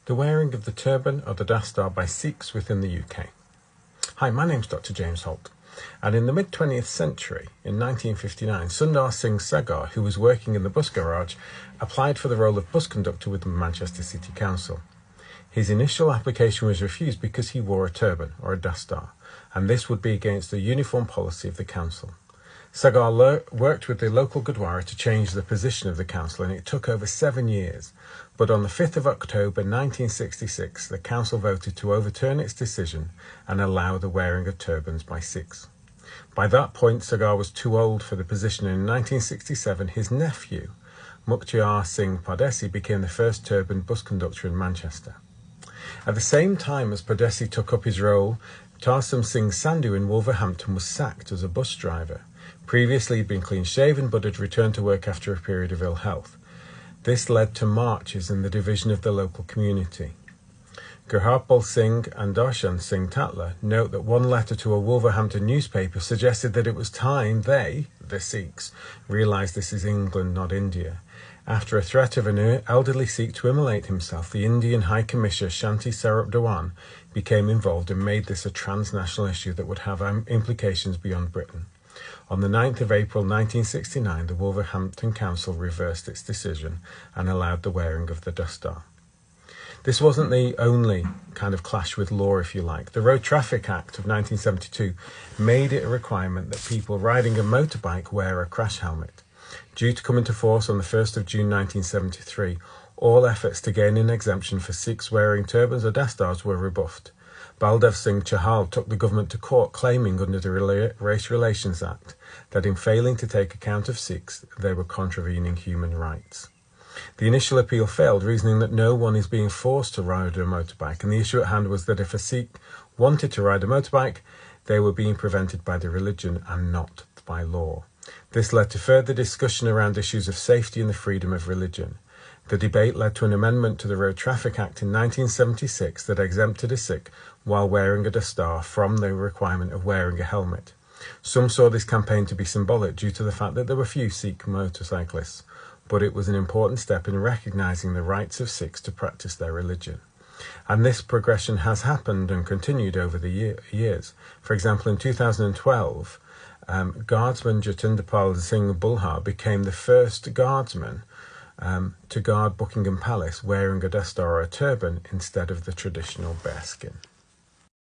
the wearing of the turban or the dastar by Sikhs within the UK. Hi, my name's Dr. James Holt, and in the mid-20th century, in 1959, Sundar Singh Sagar, who was working in the bus garage, applied for the role of bus conductor with the Manchester City Council. His initial application was refused because he wore a turban, or a dastar, and this would be against the uniform policy of the council. Sagar worked with the local Gurdwara to change the position of the council, and it took over 7 years. But on the 5th of October 1966, the council voted to overturn its decision and allow the wearing of turbans by Sikhs. By that point, Sagar was too old for the position, and in 1967, his nephew, Mukhtar Singh Pardesi, became the first turban bus conductor in Manchester. At the same time as Pardesi took up his role, Tarsum Singh Sandhu in Wolverhampton was sacked as a bus driver. Previously, he'd been clean-shaven, but had returned to work after a period of ill health. This led to marches and the division of the local community. Gurharpal Singh and Darshan Singh Tatler note that one letter to a Wolverhampton newspaper suggested that it was time they, the Sikhs, realised this is England, not India. After a threat of an elderly Sikh to immolate himself, the Indian High Commissioner Shanti Sarup Dewan became involved and made this a transnational issue that would have implications beyond Britain. On the 9th of April 1969, the Wolverhampton Council reversed its decision and allowed the wearing of the dastar. This wasn't the only kind of clash with law, if you like. The Road Traffic Act of 1972 made it a requirement that people riding a motorbike wear a crash helmet. Due to come into force on the 1st of June 1973, all efforts to gain an exemption for Sikhs wearing turbans or dastars were rebuffed. Baldev Singh Chahal took the government to court, claiming under the Race Relations Act that in failing to take account of Sikhs, they were contravening human rights. The initial appeal failed, reasoning that no one is being forced to ride a motorbike, and the issue at hand was that if a Sikh wanted to ride a motorbike, they were being prevented by their religion and not by law. This led to further discussion around issues of safety and the freedom of religion. The debate led to an amendment to the Road Traffic Act in 1976 that exempted a Sikh while wearing a dastar from the requirement of wearing a helmet. Some saw this campaign to be symbolic due to the fact that there were few Sikh motorcyclists, but it was an important step in recognising the rights of Sikhs to practice their religion. And this progression has happened and continued over the years. For example, in 2012, Guardsman Jatindapal Singh Bulhar became the first guardsman to guard Buckingham Palace wearing a dastar or a turban instead of the traditional bearskin.